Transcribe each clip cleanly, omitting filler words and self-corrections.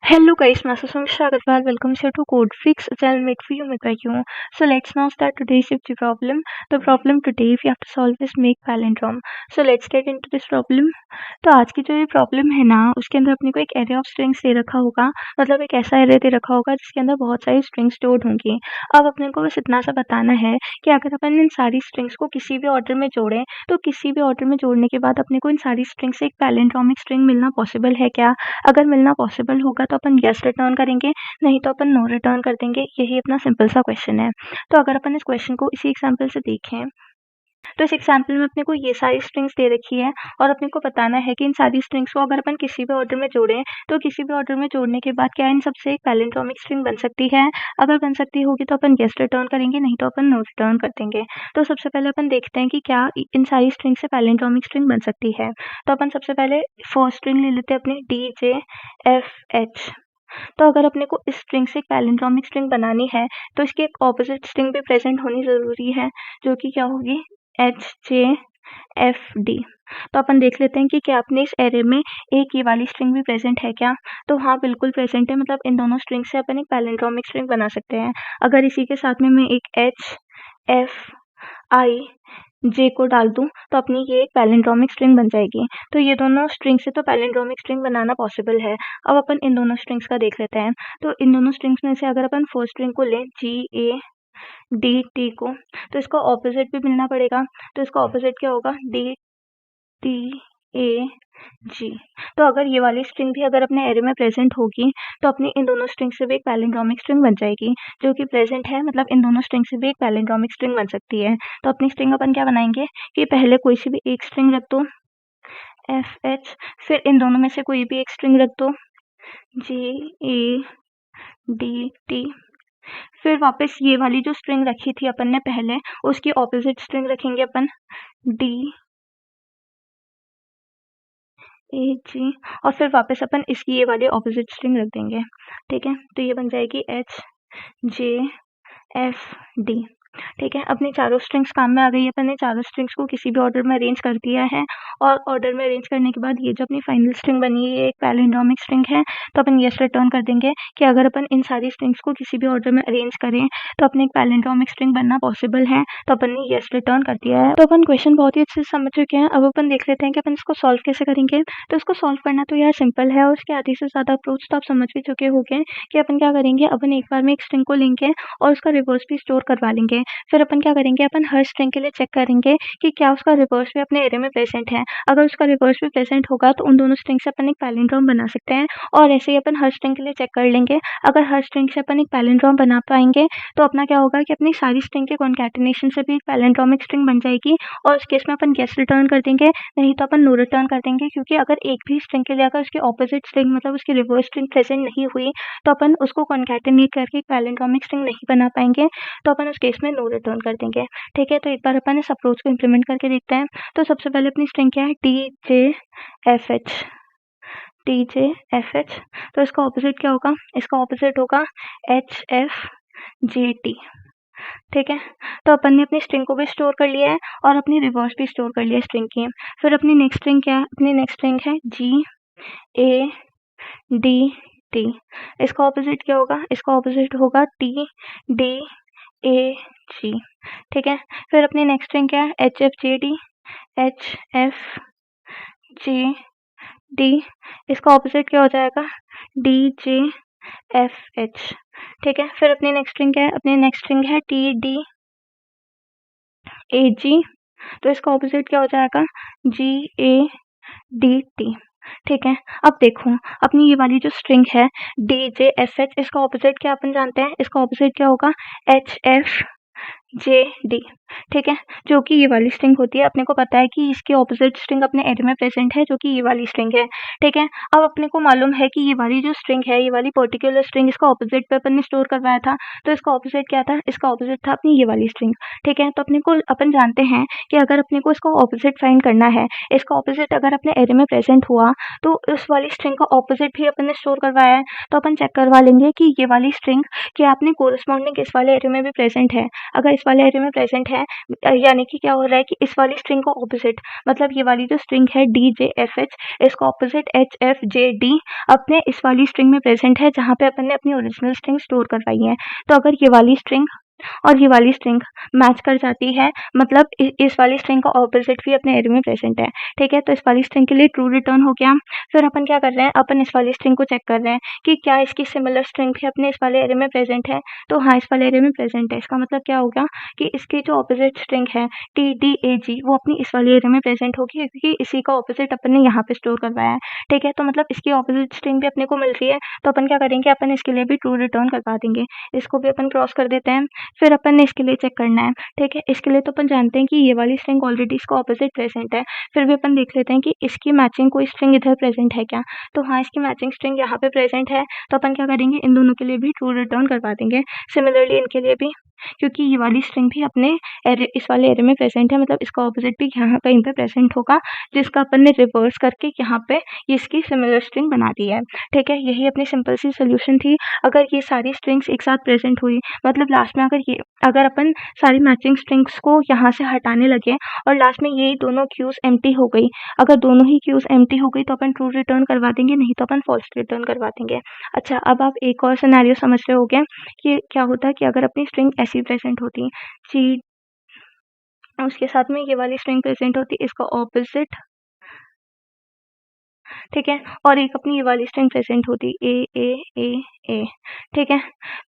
Hello guys, myself Samishra Agarwal. Welcome here to CodeFix, a channel made for you, made by you. So let's now start today's Shift problem. The problem today we have to solve is make palindrome. So let's get into this problem. तो आज की जो ये problem है ना, उसके अंदर अपने को एक एरे ऑफ स्ट्रिंग्स दे रखा होगा, मतलब एक ऐसा एरे दे रखा होगा जिसके अंदर बहुत सारी स्ट्रिंग्स स्टोर्ड होंगी। अब अपने को बस इतना सा बताना है कि अगर अपन इन सारी स्ट्रिंग्स को किसी भी ऑर्डर में जोड़ें, तो किसी भी ऑर्डर में जोड़ने के बाद अपने को इन सारी स्ट्रिंग से एक पैलिंड्रोमिक स्ट्रिंग मिलना पॉसिबल है क्या? अगर मिलना पॉसिबल होगा तो अपन यस रिटर्न करेंगे, नहीं तो अपन नो रिटर्न कर देंगे। यही अपना सिंपल सा क्वेश्चन है। तो अगर अपन इस क्वेश्चन को इसी एग्जांपल से देखें, तो इस एग्जांपल में अपने को ये सारी स्ट्रिंग्स दे रखी है और अपने को बताना है कि इन सारी स्ट्रिंग्स को अगर अपन किसी भी ऑर्डर में जोड़ें, तो किसी भी ऑर्डर में जोड़ने के बाद क्या इन सबसे एक पैलिंड्रोमिक स्ट्रिंग बन सकती है? अगर बन सकती होगी तो अपन यस रिटर्न करेंगे, नहीं तो अपन नो रिटर्न कर देंगे। तो सबसे पहले अपन देखते हैं कि क्या इन सारी स्ट्रिंग से पैलिंड्रोमिक स्ट्रिंग बन सकती है। तो अपन सबसे पहले फर्स्ट स्ट्रिंग ले लेते हैं अपनी DJFH। तो अगर अपने को इस स्ट्रिंग से एक पैलिंड्रोमिक स्ट्रिंग बनानी है, तो इसकी एक ऑपोजिट स्ट्रिंग भी प्रेजेंट होनी ज़रूरी है, जो कि क्या होगी? HJFD। तो अपन देख लेते हैं कि क्या अपने इस एरे में एक ये वाली स्ट्रिंग भी प्रेजेंट है क्या? तो हाँ, बिल्कुल प्रेजेंट है। मतलब इन दोनों स्ट्रिंग से अपन एक पैलिंड्रोमिक स्ट्रिंग बना सकते हैं। अगर इसी के साथ में मैं एक HFIJ को डाल दूं, तो अपनी ये एक पैलिंड्रोमिक स्ट्रिंग बन जाएगी। तो ये दोनों स्ट्रिंग से तो पैलिंड्रोमिक स्ट्रिंग बनाना पॉसिबल है। अब अपन इन दोनों स्ट्रिंग्स का देख लेते हैं। तो इन दोनों स्ट्रिंग्स में से अगर अपन फर्स्ट स्ट्रिंग को लें GADT को, तो इसका ऑपोजिट भी मिलना पड़ेगा। तो इसका ऑपोजिट क्या होगा? DTAG। तो अगर ये वाली स्ट्रिंग भी अगर अपने एरे में प्रेजेंट होगी, तो अपनी इन दोनों स्ट्रिंग से भी एक पैलिंड्रोमिक स्ट्रिंग बन जाएगी, जो कि प्रेजेंट है। मतलब इन दोनों स्ट्रिंग से भी एक पैलिंड्रोमिक स्ट्रिंग बन सकती है। तो अपनी स्ट्रिंग अपन क्या बनाएंगे कि पहले कोई सी भी एक स्ट्रिंग रख दो FH, फिर इन दोनों में से कोई भी एक स्ट्रिंग रख दो GADT, फिर वापस ये वाली जो स्ट्रिंग रखी थी अपन ने पहले, उसकी ऑपोजिट स्ट्रिंग रखेंगे अपन DAG, और फिर वापस अपन इसकी ये वाली ऑपोजिट स्ट्रिंग रख देंगे। ठीक है, तो ये बन जाएगी HJFD। ठीक है, अपनी चारों स्ट्रिंग्स काम में आ गई है। अपन ने चारों स्ट्रिंग्स को किसी भी ऑर्डर में अरेंज कर दिया है, और ऑर्डर में अरेंज करने के बाद ये जो अपनी फाइनल स्ट्रिंग बनी है, ये एक पैलिंड्रोमिक स्ट्रिंग है। तो अपन यस रिटर्न कर देंगे कि अगर अपन इन सारी स्ट्रिंग्स को किसी भी ऑर्डर में अरेंज करें, तो अपने एक पैलिंड्रोमिक स्ट्रिंग बनना पॉसिबल है। तो अपन ने यस रिटर्न कर दिया है। तो अपन क्वेश्चन बहुत ही अच्छे से समझ चुके हैं। अब अपन देख लेते हैं कि अपन इसको सॉल्व कैसे करेंगे। तो इसको सॉल्व करना तो यार सिंपल है, और उसके आधे से ज़्यादा अप्रोच तो आप समझ भी चुके होंगे कि अपन क्या करेंगे। अपन एक बार में एक स्ट्रिंग को लेंगे और उसका रिवर्स भी स्टोर करवा लेंगे। फिर अपन क्या करेंगे, अपन हर स्ट्रिंग के लिए चेक करेंगे कि क्या उसका रिवर्स भी अपने एरे में प्रेजेंट है। अगर उसका रिवर्स भी प्रेजेंट होगा, तो उन दोनों स्ट्रिंग से अपन एक पैलिंड्रोम बना सकते हैं। और ऐसे ही अपन हर स्ट्रिंग के लिए चेक कर लेंगे। अगर हर स्ट्रिंग से अपन एक पैलिंड्रोम बना पाएंगे, तो अपना क्या होगा कि अपनी सारी स्ट्रिंग के कॉन्कैटिनेशन से भी एक पैलिंड्रोमिक स्ट्रिंग बन जाएगी। और उस केस में अपन यस रिटर्न कर देंगे, नहीं तो अपन नो रिटर्न कर देंगे। क्योंकि अगर एक भी स्ट्रिंग के लिए अगर उसकी ऑपोजिट स्ट्रिंग, मतलब उसकी रिवर्स स्ट्रिंग प्रेजेंट नहीं हुई, तो अपन उसको कॉन्कैटिनेट करके एक पैलिंड्रोमिक स्ट्रिंग नहीं बना पाएंगे। तो अपन उस केस में नो रिटर्न कर देंगे। ठीक है, तो एक बार अपन इस अप्रोच को इम्प्लीमेंट करके देखते हैं। तो सबसे पहले अपनी स्ट्रिंग क्या है? DJFH। तो इसका ऑपोजिट क्या होगा? इसका ऑपोजिट होगा HFJT। ठीक है, तो अपन ने अपनी स्ट्रिंग को भी स्टोर कर लिया है और अपनी रिवर्स भी स्टोर कर लिया है स्ट्रिंग की। फिर अपनी नेक्स्ट स्ट्रिंग क्या है? अपनी नेक्स्ट स्ट्रिंग है GADT। इसका ऑपोजिट क्या होगा? इसका ऑपोजिट होगा TDAG। ठीक है, फिर अपनी नेक्स्ट स्ट्रिंग क्या है? HFJD। इसका ऑपोजिट क्या हो जाएगा? DJFH। ठीक है, फिर अपनी नेक्स्ट स्ट्रिंग क्या है? अपनी नेक्स्ट स्ट्रिंग है TDAG। तो इसका ऑपोजिट क्या हो जाएगा? GADT। ठीक है, अब देखो अपनी ये वाली जो स्ट्रिंग है DJFH, इसका ऑपोजिट क्या अपन जानते हैं? इसका ऑपोजिट क्या होगा? HFJD। ठीक है, जो कि ये वाली स्ट्रिंग होती है। अपने को पता है कि इसकी ऑपोजिट स्ट्रिंग अपने एरे में प्रेजेंट है, जो कि ये वाली स्ट्रिंग है। ठीक है, अब अपने को मालूम है कि ये वाली जो स्ट्रिंग है, ये वाली पर्टिकुलर स्ट्रिंग, इसका ऑपोजिट पे अपन ने स्टोर करवाया था। तो इसका ऑपोजिट क्या था? इसका ऑपोजिट था अपनी ये वाली स्ट्रिंग। ठीक है, तो अपने को अपन जानते हैं कि अगर अपने को इसका ऑपोजिट फाइंड करना है, इसका ऑपोजिट अगर अपने एरे में प्रेजेंट हुआ, तो उस वाली स्ट्रिंग का ऑपोजिट भी अपन ने स्टोर करवाया है। तो अपन चेक करवा लेंगे कि ये वाली स्ट्रिंग क्या अपने कोरस्पॉन्डिंग इस वाले एरे में भी प्रेजेंट है। अगर इस वाले एरे में प्रेजेंट है, है, यानी कि क्या हो रहा है कि इस वाली स्ट्रिंग को ऑपोजिट, मतलब ये वाली जो स्ट्रिंग है DJFH, इसका ऑपोजिट HFJD अपने इस वाली स्ट्रिंग में प्रेजेंट है जहाँ पे अपन ने अपनी ओरिजिनल स्ट्रिंग स्टोर करवाई है। तो अगर ये वाली स्ट्रिंग और ये वाली स्ट्रिंग मैच कर जाती है, मतलब इस वाली स्ट्रिंग का ऑपोजिट भी अपने एरे में प्रेजेंट है, ठीक है। तो इस वाली स्ट्रिंग के लिए ट्रू रिटर्न हो गया। फिर अपन क्या कर रहे हैं, अपन इस वाली स्ट्रिंग को चेक कर रहे हैं कि क्या इसकी सिमिलर स्ट्रिंग भी अपने इस वाले एरे में प्रेजेंट है। तो हाँ, इस वाले एरे में प्रेजेंट है। इसका मतलब क्या होगा कि इसकी जो ऑपोजिट स्ट्रिंग है TDAG वो अपनी इस वाले एरे में प्रेजेंट होगी, क्योंकि इसी का ऑपोजिट अपन ने यहाँ पे स्टोर करवाया है, ठीक है। तो मतलब इसकी ऑपोजिट स्ट्रिंग भी अपने को मिल रही है, तो अपन क्या करेंगे, अपन इसके लिए भी ट्रू रिटर्न करवा देंगे। इसको भी अपन क्रॉस कर देते हैं। फिर अपन ने इसके लिए चेक करना है, ठीक है। इसके लिए तो अपन जानते हैं कि ये वाली स्ट्रिंग ऑलरेडी इसका ऑपोजिट प्रेजेंट है, फिर भी अपन देख लेते हैं कि इसकी मैचिंग कोई स्ट्रिंग इधर प्रेजेंट है क्या। तो हाँ, इसकी मैचिंग स्ट्रिंग यहाँ पे प्रेजेंट है, तो अपन क्या करेंगे, इन दोनों के लिए भी ट्रू रिटर्न करवा देंगे। सिमिलरली इनके लिए भी, क्योंकि ये वाली स्ट्रिंग भी अपने एरे, इस वाले एरे में प्रेजेंट है, मतलब इसका ऑपोजिट भी यहाँ कहीं पे प्रेजेंट होगा, जिसका अपन ने रिवर्स करके यहाँ पे इसकी सिमिलर स्ट्रिंग बना दी है, ठीक है। यही अपनी सिंपल सी सोल्यूशन थी। अगर ये सारी स्ट्रिंग्स एक साथ प्रेजेंट हुई, मतलब लास्ट में अगर अपन सारी मैचिंग स्ट्रिंग्स को यहाँ से हटाने लगे और लास्ट में यही दोनों क्यूज एम्प्टी हो गई, अगर दोनों ही क्यूज एम्प्टी हो गई तो अपन ट्रू रिटर्न करवा देंगे, नहीं तो अपन फॉल्स रिटर्न करवा देंगे। अच्छा, अब आप एक और सिनेरियो समझ रहे होंगे कि क्या होता है कि अगर अपनी स्ट्रिंग ऐसी प्रेजेंट होती, ची उसके साथ में ये वाली स्ट्रिंग प्रेजेंट होती, इसका ऑपोजिट, ठीक है, और एक अपनी ये वाली स्ट्रिंग प्रेजेंट होती A, ठीक है।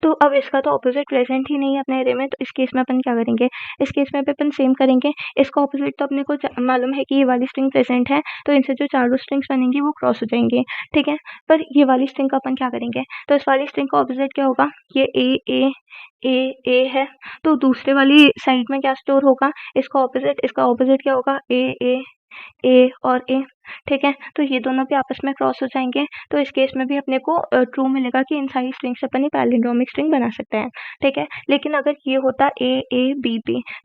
तो अब इसका तो ऑपोजिट प्रेजेंट ही नहीं है अपने एरे में, तो इस केस में अपन क्या करेंगे, इस केस में भी अपन सेम करेंगे। इसका ऑपोजिट तो अपने को मालूम है कि ये वाली स्ट्रिंग प्रेजेंट है, तो इनसे जो चारों स्ट्रिंग्स बनेंगी वो क्रॉस हो जाएंगी, ठीक है। पर ये वाली स्ट्रिंग का अपन क्या करेंगे, तो इस वाली स्ट्रिंग का ऑपोजिट क्या होगा, ये A है, तो दूसरे वाली साइड में क्या स्टोर होगा, इसका ऑपोजिट क्या होगा, A और A, ठीक है। तो ये दोनों भी आपस में क्रॉस हो जाएंगे, तो इस केस में भी अपने को ट्रू मिलेगा कि इन सारी स्ट्रिंग से अपन पैलिंड्रोमिक स्ट्रिंग बना सकते हैं, ठीक है। लेकिन अगर ये होता A,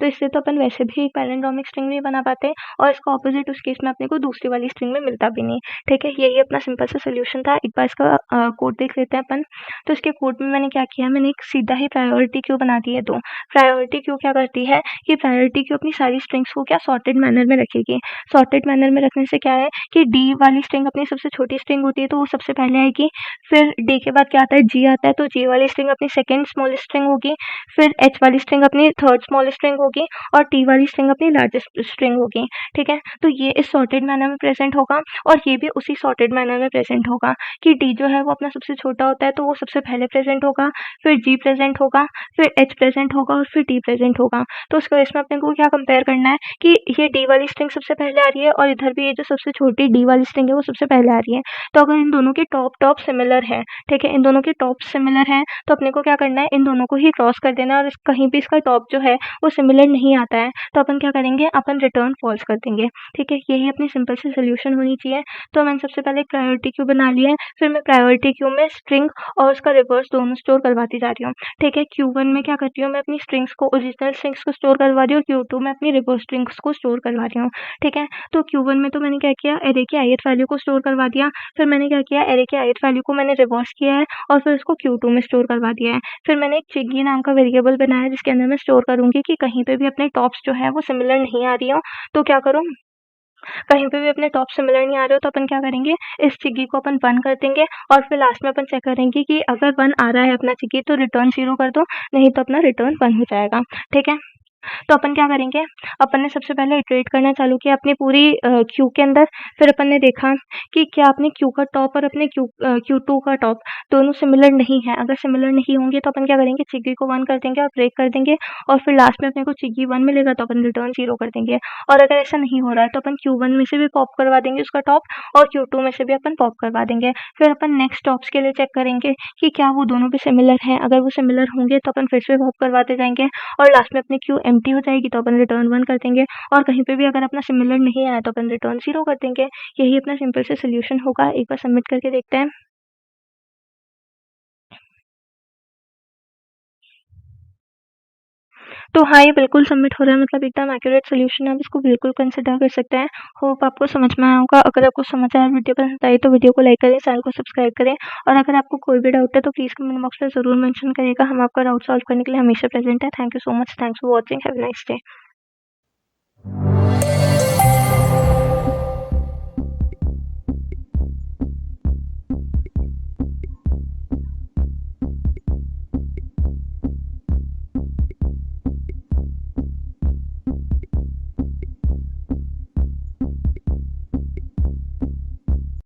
तो इससे तो अपन वैसे भी एक पैलिंड्रोमिक स्ट्रिंग नहीं बना पाते, और इसका ऑपोजिट उस केस में अपने को दूसरी वाली स्ट्रिंग में मिलता भी नहीं, ठीक है। यही अपना सिंपल सा सोल्यूशन था। एक बार इसका कोड देख लेते हैं अपन। तो इसके कोड में मैंने क्या किया, मैंने एक सीधा ही प्रायोरिटी क्यू बना दी है। तो प्रायोरिटी क्यू क्या करती है कि प्रायोरिटी क्यू अपनी सारी स्ट्रिंग्स को क्या सॉर्टेड मैनर में रखेगी। सॉर्टेड मैनर में रखने से क्या है कि डी वाली स्ट्रिंग अपनी सबसे छोटी स्ट्रिंग होती है, तो वो सबसे पहले आएगी। फिर डी के बाद क्या आता है, जी आता है, तो जी वाली स्ट्रिंग अपनी सेकंड स्मॉलेस्ट स्ट्रिंग होगी। फिर एच वाली स्ट्रिंग अपनी थर्ड स्मॉलेस्ट स्ट्रिंग होगी, और टी वाली स्ट्रिंग अपनी लार्जेस्ट स्ट्रिंग होगी, ठीक है। तो ये इस सॉर्टेड मैनर में प्रेजेंट होगा, और ये भी उसी सॉर्टेड मैनर में प्रेजेंट होगा कि डी जो है वो अपना सबसे छोटा होता है, तो वो सबसे पहले प्रेजेंट होगा, फिर जी प्रेजेंट होगा, फिर एच प्रेजेंट होगा, और फिर टी प्रेजेंट होगा। तो उसको इसमें अपने को क्या कंपेयर करना है कि ये डी वाली स्ट्रिंग सबसे पहले आ रही है, और इधर भी ये जो सबसे छोटी डी वाली स्ट्रिंग है वो सबसे पहले आ रही है। तो अगर इन दोनों के टॉप सिमिलर है, ठीक है, इन दोनों के टॉप सिमिलर है, तो अपने को क्या करना है, इन दोनों को ही क्रॉस कर देना है, और कहीं भी इसका टॉप जो है वो सिमिलर नहीं आता है, तो अपन क्या करेंगे, अपन रिटर्न फॉल्स कर देंगे, ठीक है। यही अपनी सिंपल सी सोल्यूशन होनी चाहिए। तो मैंने सबसे पहले प्रायोरिटी क्यू बना लिया है, फिर मैं प्रायोरिटी क्यू में स्ट्रिंग और उसका रिवर्स दोनों स्टोर करवाती जा रही हूँ, ठीक है। Q1 में क्या करती हूँ, मैं अपनी स्ट्रिंग्स को, ओरिजिनल स्ट्रिंग्स को स्टोर करवा रही हूँ, और Q2 में अपनी रिवर्स स्ट्रिंग्स को स्टोर करवा रही हूँ, ठीक है। तो Q1 में तो मैंने क्या किया, एरे की ith वैल्यू को स्टोर करवा दिया। फिर मैंने क्या किया, एरे की ith वैल्यू को मैंने रिवर्स किया है, और फिर उसको Q2 में स्टोर करवा दिया है। फिर मैंने एक चिग्गी नाम का वेरिएबल बनाया है, जिसके अंदर मैं स्टोर करूंगी कि कहीं पे भी अपने टॉप्स जो है वो सिमिलर नहीं आ रही हो। तो क्या करूँ, कहीं पे भी अपने टॉप सिमिलर नहीं आ रहे हो, तो अपन क्या करेंगे, इस चिग्गी को अपन 1 कर देंगे, और फिर लास्ट में अपन चेक करेंगे कि अगर 1 आ रहा है अपना चिग्गी तो रिटर्न 0 कर दो, नहीं तो अपना रिटर्न 1 हो जाएगा, ठीक है। तो अपन क्या करेंगे, अपन ने सबसे पहले इटरेट करना चालू किया अपनी पूरी क्यू के अंदर। फिर अपन ने देखा कि क्या अपने क्यू का टॉप और अपने Q2 का टॉप दोनों सिमिलर नहीं है। अगर सिमिलर नहीं होंगे तो अपन क्या करेंगे, चिग्गी को 1 कर देंगे और ब्रेक कर देंगे, और फिर लास्ट में अपने को चिग्गी 1 मिलेगा तो अपन रिटर्न 0 कर देंगे। और अगर ऐसा नहीं हो रहा है तो अपन Q1 में से भी पॉप करवा देंगे उसका टॉप, और Q2 में से भी अपन पॉप करवा देंगे। फिर अपन नेक्स्ट टॉप्स के लिए चेक करेंगे कि क्या वो दोनों भी सिमिलर हैं। अगर वो सिमिलर होंगे तो अपन फिर से पॉप करवाते जाएंगे, और लास्ट में अपनी क्यू एम्प्टी हो जाएगी तो अपन रिटर्न 1 कर देंगे, और कहीं पे भी अगर अपना सिमिलर नहीं आया तो अपन रिटर्न 0 कर देंगे। यही अपना सिंपल से सोल्यूशन होगा। एक बार सबमिट करके देखते हैं। तो हाँ, ये बिल्कुल सबमिट हो रहा है, मतलब एकदम एक्यूरेट सॉल्यूशन है, आप इसको बिल्कुल कंसिडर कर सकते हैं। होप आपको समझ में आया होगा। अगर आपको समझ आया, वीडियो पसंद आई तो वीडियो को लाइक करें, चैनल को सब्सक्राइब करें और अगर आपको कोई भी डाउट है तो प्लीज़ कमेंट बॉक्स में ज़रूर मेंशन करिएगा। हम आपका डाउट सॉल्व करने के लिए हमेशा प्रेज़ेंट हैं। Thank you so much. Thanks for watching. Have a nice day.